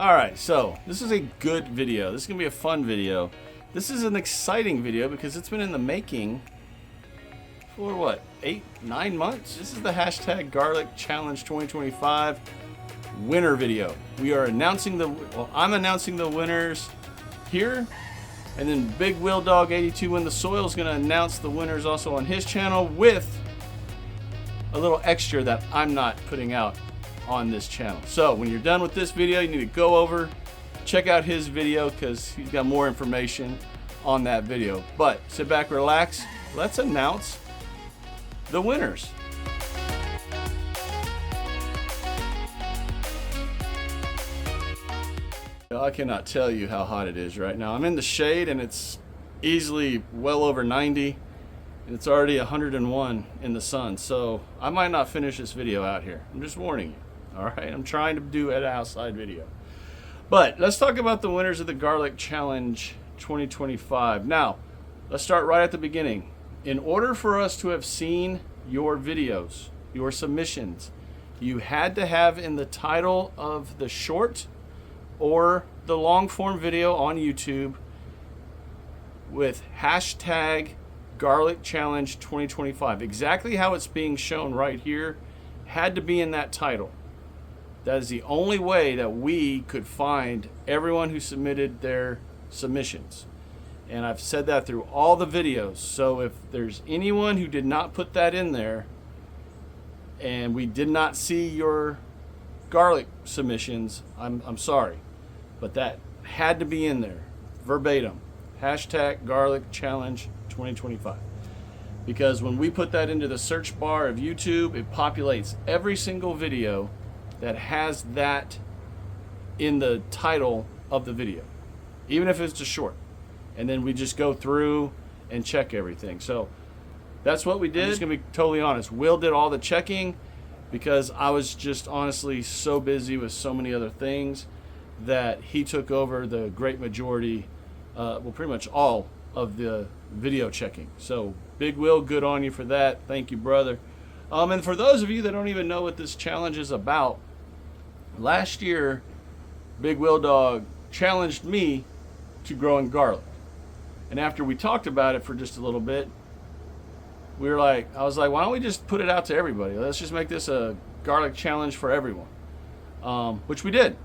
Alright, so this is a good video. This is going to be a fun video. This is an exciting video because it's been in the making for what, 8-9 months? This is the hashtag Garlic Challenge 2025 winner video. We are announcing I'm announcing the winners here, and then Big Will Dog 82 in the Soil is going to announce the winners also on his channel with a little extra that I'm not putting out on this channel. So when you're done with this video, you need to go over, check out his video because he's got more information on that video. But sit back, relax, let's announce the winners. I cannot tell you how hot it is right now. I'm in the shade and it's easily well over 90 and it's already 101 in the sun. So I might not finish this video out here. I'm just warning you. All right, I'm trying to do an outside video. But let's talk about the winners of the Garlic Challenge 2025. Now, let's start right at the beginning. In order for us to have seen your videos, your submissions, you had to have in the title of the short or the long form video on YouTube with hashtag Garlic Challenge 2025. Exactly how it's being shown right here had to be in that title. That is the only way that we could find everyone who submitted their submissions. And I've said that through all the videos. So if there's anyone who did not put that in there and we did not see your garlic submissions, I'm sorry. But that had to be in there, verbatim. Hashtag Garlic Challenge 2025. Because when we put that into the search bar of YouTube, it populates every single video that has that in the title of the video, even if it's a short. And then we just go through and check everything. So that's what we did. I'm just gonna be totally honest. Will did all the checking because I was just honestly so busy with so many other things that he took over the great majority, well, pretty much all of the video checking. So Big Will, good on you for that. Thank you, brother. And for those of you that don't even know what this challenge is about, last year, Big Will Dog challenged me to growing garlic. And after we talked about it for just a little bit, I was like, why don't we just put it out to everybody? Let's just make this a garlic challenge for everyone, which we did.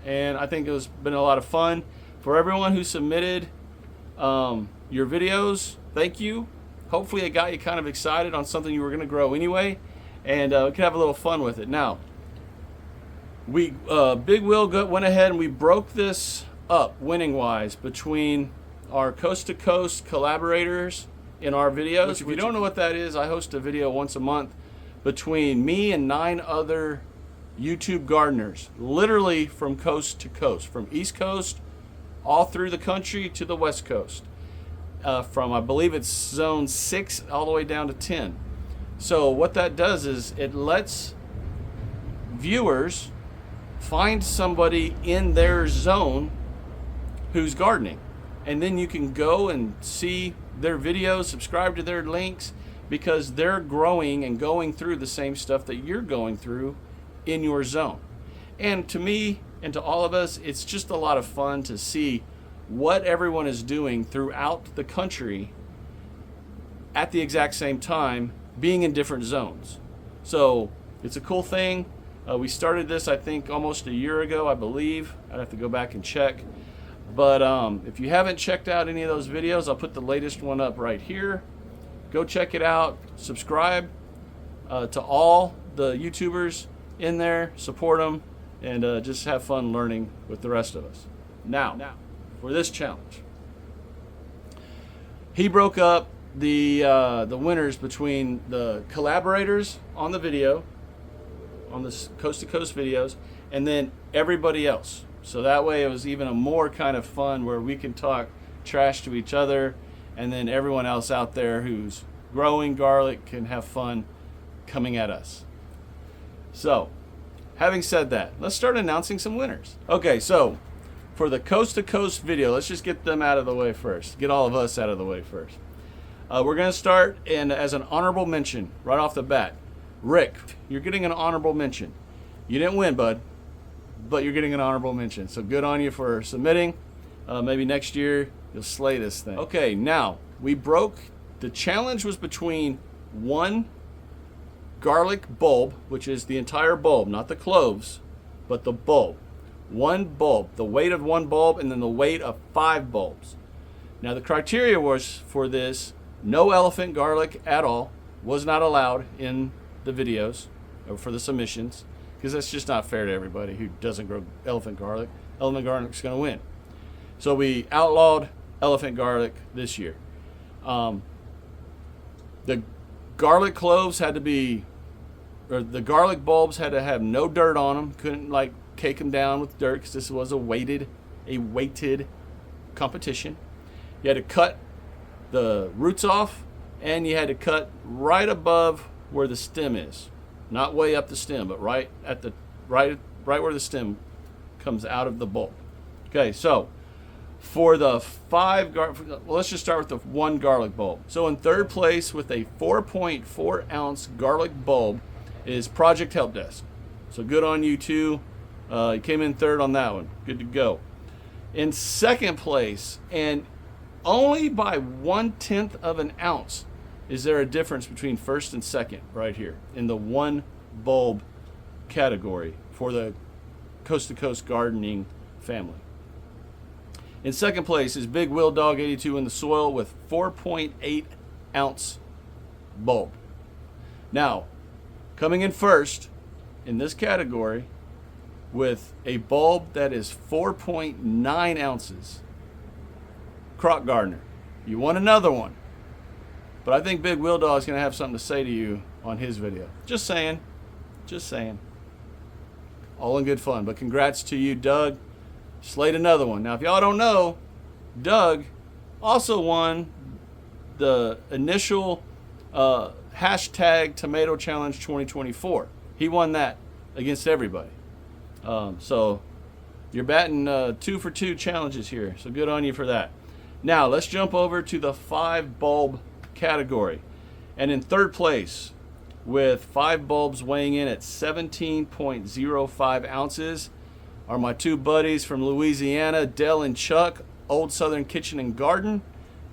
And I think it's been a lot of fun. For everyone who submitted your videos, thank you. Hopefully it got you kind of excited on something you were going to grow anyway, and we could have a little fun with it. Now, Big Will went ahead and we broke this up winning-wise between our coast-to-coast collaborators in our videos. Which, if you don't know what that is, I host a video once a month between me and 9 other YouTube gardeners, literally from coast to coast, from East Coast all through the country to the West Coast, from I believe it's zone 6 all the way down to 10. So what that does is it lets viewers find somebody in their zone who's gardening, and then you can go and see their videos, subscribe to their links, because they're growing and going through the same stuff that you're going through in your zone. And to me and to all of us, it's just a lot of fun to see what everyone is doing throughout the country at the exact same time, being in different zones. So it's a cool thing. We started this, I think, almost a year ago, I believe. I'd have to go back and check. But if you haven't checked out any of those videos, I'll put the latest one up right here. Go check it out. Subscribe to all the YouTubers in there, support them, and just have fun learning with the rest of us. Now, for this challenge, he broke up the winners between the collaborators on the video, on the coast-to-coast videos, and then everybody else. So that way it was even a more kind of fun where we can talk trash to each other, and then everyone else out there who's growing garlic can have fun coming at us. So, having said that, let's start announcing some winners. Okay, so for the coast-to-coast video, let's just get them out of the way first. Get all of us out of the way first. We're going to start as an honorable mention right off the bat. Rick, you're getting an honorable mention. You didn't win, bud, but you're getting an honorable mention. So good on you for submitting. Maybe next year you'll slay this thing. Okay, now we broke. The challenge was between one garlic bulb, which is the entire bulb, not the cloves, but the bulb. One bulb, the weight of one bulb, and then the weight of 5 bulbs. Now the criteria was for this, no elephant garlic at all, was not allowed in the videos or for the submissions, because that's just not fair to everybody who doesn't grow elephant garlic. Elephant garlic's gonna win. So we outlawed elephant garlic this year. The garlic cloves had to be, or the garlic bulbs had to have no dirt on them. Couldn't like cake them down with dirt because this was a weighted competition. You had to cut the roots off, and you had to cut right above where the stem is, not way up the stem, but right at the right where the stem comes out of the bulb. Okay, so for the 5 well, let's just start with the 1 garlic bulb. So in third place with a 4.4 ounce garlic bulb is Project Help Desk. So good on you too. You came in third on that one. Good to go. In second place, and only by 1/10 of an ounce is there a difference between first and second right here in the 1 bulb category for the Coast to Coast gardening family. In second place is Big Will Dog 82 in the soil with 4.8 ounce bulb. Now, coming in first in this category with a bulb that is 4.9 ounces, Croc Gardener. You want another one. But I think Big Will Dog is going to have something to say to you on his video. Just saying. Just saying. All in good fun. But congrats to you, Doug. Slayed another one. Now, if y'all don't know, Doug also won the initial hashtag Tomato Challenge 2024. He won that against everybody. So you're batting 2 for 2 challenges here. So good on you for that. Now, let's jump over to the 5 bulb category. And in third place, with 5 bulbs weighing in at 17.05 ounces, are my 2 buddies from Louisiana, Dell and Chuck, Old Southern Kitchen and Garden.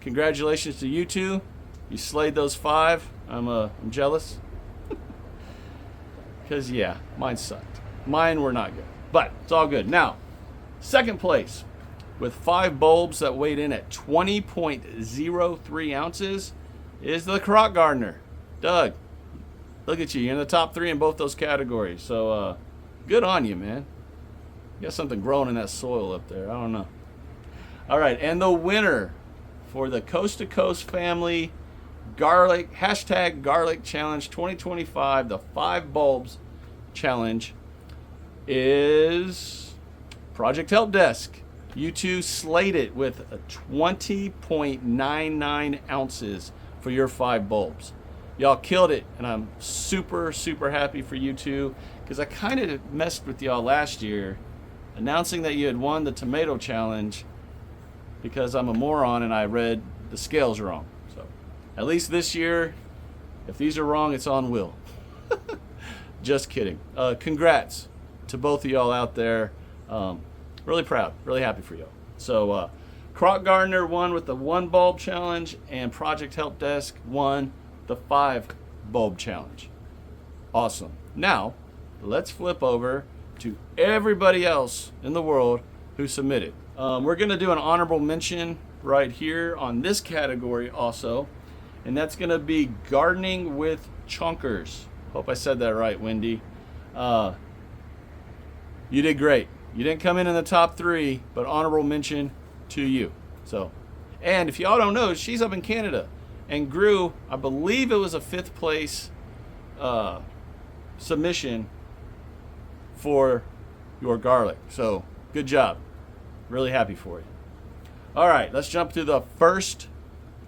Congratulations to you 2. You slayed those 5. I'm jealous. Because, yeah, mine sucked. Mine were not good. But it's all good. Now, second place, with 5 bulbs that weighed in at 20.03 ounces, is the Croc Gardener. Doug, look at you. You're in the top 3 in both those categories. So, good on you, man. You got something growing in that soil up there. I don't know. All right, and the winner for the Coast to Coast family garlic hashtag garlic challenge 2025, the 5 bulbs challenge, is Project Help Desk. You 2 slayed it with a 20.99 ounces for your 5 bulbs. Y'all killed it, and I'm super, super happy for you 2, because I kind of messed with y'all last year announcing that you had won the tomato challenge because I'm a moron and I read the scales wrong. So at least this year, if these are wrong, it's on Will. Just kidding. Congrats to both of y'all out there. Really proud, really happy for y'all. So Croc Gardener won with the 1 bulb challenge, and Project Help Desk won the 5 bulb challenge. Awesome. Now, let's flip over to everybody else in the world who submitted. We're going to do an honorable mention right here on this category also, and that's going to be gardening with chunkers. Hope I said that right, Wendy. You did great. You didn't come in the top 3, but honorable mention to you. So, and if y'all don't know, she's up in Canada and grew, I believe it was a 5th place submission for your garlic. So good job. Really happy for you. All right, let's jump to the first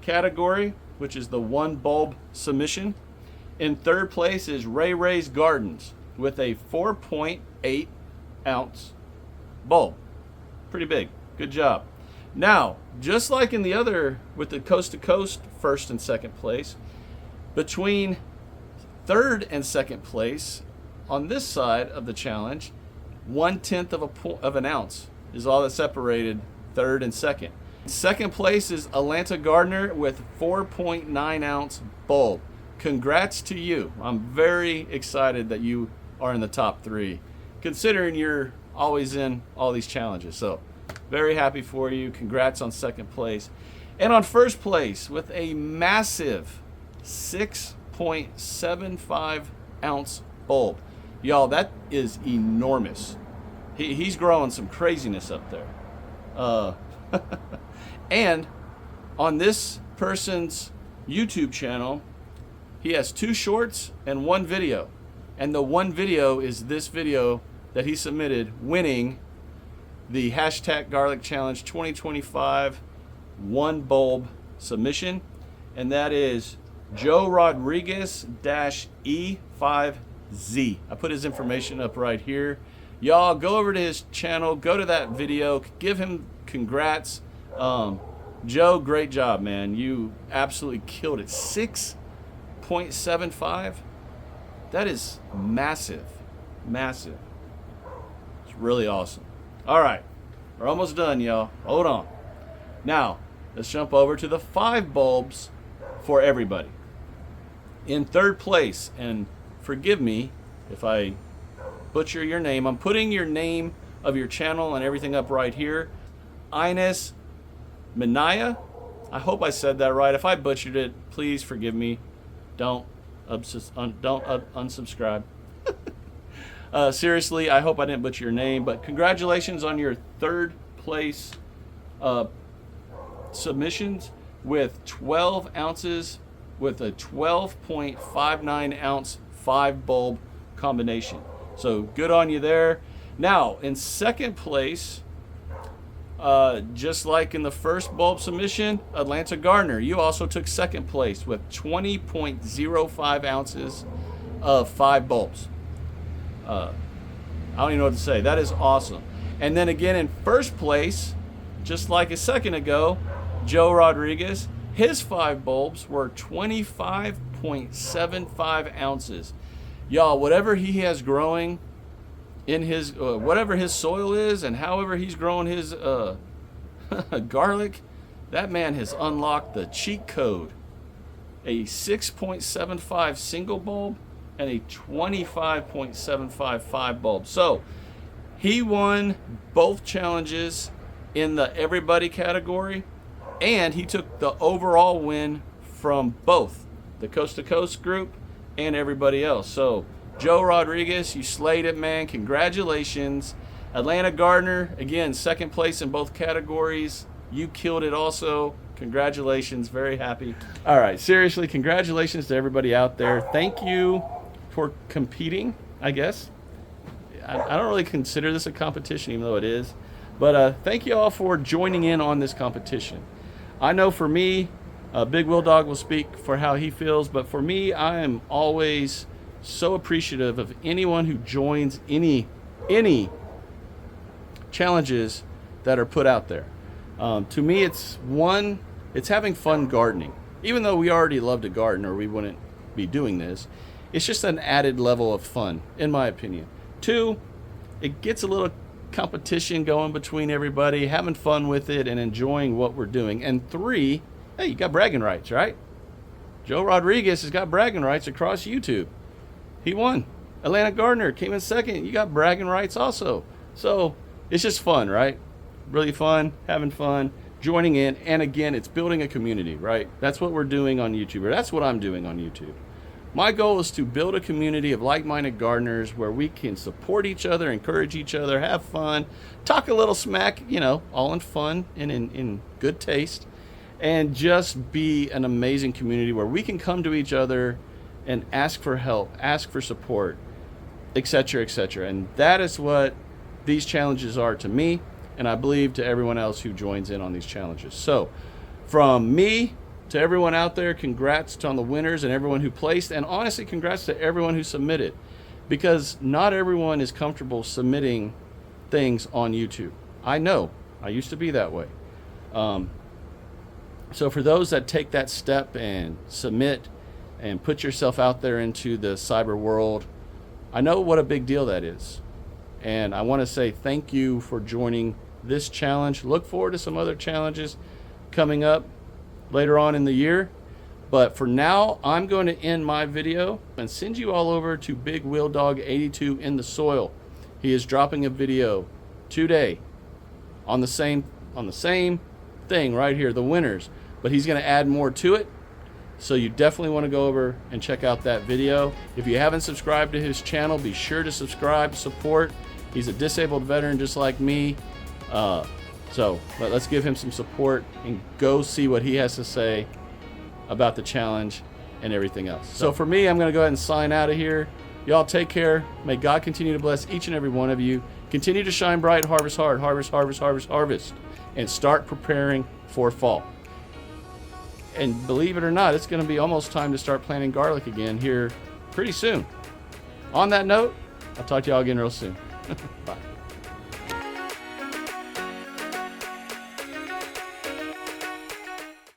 category, which is the 1 bulb submission. In third place is Ray Ray's Gardens with a 4.8 ounce bulb. Pretty big. Good job. Now, just like in the other with the Coast to Coast first and second place, between third and second place on this side of the challenge, 1/10 of an ounce is all that separated third and second. Second place is Atlanta Gardener with 4.9 ounce bulb. Congrats to you. I'm very excited that you are in the top 3, considering you're always in all these challenges. So very happy for you. Congrats on second place. And on first place with a massive 6.75 ounce bulb. Y'all, that is enormous. He's growing some craziness up there. And on this person's YouTube channel, he has 2 shorts and 1 video. And the 1 video is this video that he submitted winning the hashtag Garlic Challenge 2025 1 bulb submission. And that is Joe Rodriguez-E5Z. I put his information up right here. Y'all go over to his channel, go to that video, give him congrats. Joe, great job, man. You absolutely killed it. 6.75. That is massive. Massive. It's really awesome. All right. We're almost done, y'all. Hold on. Now, let's jump over to the 5 bulbs for everybody. In third place, and forgive me if I butcher your name, I'm putting your name of your channel and everything up right here. Ines Minaya. I hope I said that right. If I butchered it, please forgive me. Don't unsubscribe. Seriously, I hope I didn't butcher your name, but congratulations on your third place submissions with 12 ounces with a 12.59 ounce 5 bulb combination. So good on you there. Now, in second place, just like in the first bulb submission, Atlanta Gardener, you also took second place with 20.05 ounces of 5 bulbs. I don't even know what to say. That is awesome. And then again in first place, just like a second ago, Joe Rodriguez, his 5 bulbs were 25.75 ounces. Y'all, whatever he has growing in his, whatever his soil is and however he's growing his garlic, that man has unlocked the cheat code. A 6.75 single bulb and a 25.75 5 bulb. So he won both challenges in the everybody category, and he took the overall win from both the Coast to Coast group and everybody else. So Joe Rodriguez, you slayed it, man. Congratulations. Atlanta Gardener, again, second place in both categories. You killed it also. Congratulations. Very happy. All right, seriously, congratulations to everybody out there. Thank you for competing, I guess. I don't really consider this a competition, even though it is. But thank you all for joining in on this competition. I know for me, Big Will Dog will speak for how he feels, but for me, I am always so appreciative of anyone who joins any challenges that are put out there. To me, it's having fun gardening. Even though we already love to garden or we wouldn't be doing this, it's just an added level of fun, in my opinion. 2, it gets a little competition going between everybody, having fun with it and enjoying what we're doing. And 3, hey, you got bragging rights, right? Joe Rodriguez has got bragging rights across YouTube. He won. Atlanta Gardener came in second. You got bragging rights also. So it's just fun, right? Really fun, having fun, joining in. And again, it's building a community, right? That's what we're doing on YouTube, or that's what I'm doing on YouTube. My goal is to build a community of like-minded gardeners where we can support each other, encourage each other, have fun, talk a little smack, all in fun and in good taste, and just be an amazing community where we can come to each other and ask for help, ask for support, etc., etc. And that is what these challenges are to me, and I believe to everyone else who joins in on these challenges. So from me to everyone out there, congrats on the winners and everyone who placed, and honestly, congrats to everyone who submitted, because not everyone is comfortable submitting things on YouTube. I know, I used to be that way. So for those that take that step and submit and put yourself out there into the cyber world, I know what a big deal that is. And I want to say thank you for joining this challenge. Look forward to some other challenges coming up later on in the year. But for now, I'm going to end my video and send you all over to Big Wheel Dog 82 in the soil. He is dropping a video today on the same thing right here, the winners. But he's going to add more to it. So you definitely want to go over and check out that video. If you haven't subscribed to his channel, be sure to subscribe, support. He's a disabled veteran just like me. So let's give him some support and go see what he has to say about the challenge and everything else. So for me, I'm going to go ahead and sign out of here. Y'all take care. May God continue to bless each and every one of you. Continue to shine bright, harvest hard, harvest, harvest, harvest, harvest, and start preparing for fall. And believe it or not, it's going to be almost time to start planting garlic again here pretty soon. On that note, I'll talk to y'all again real soon. Bye.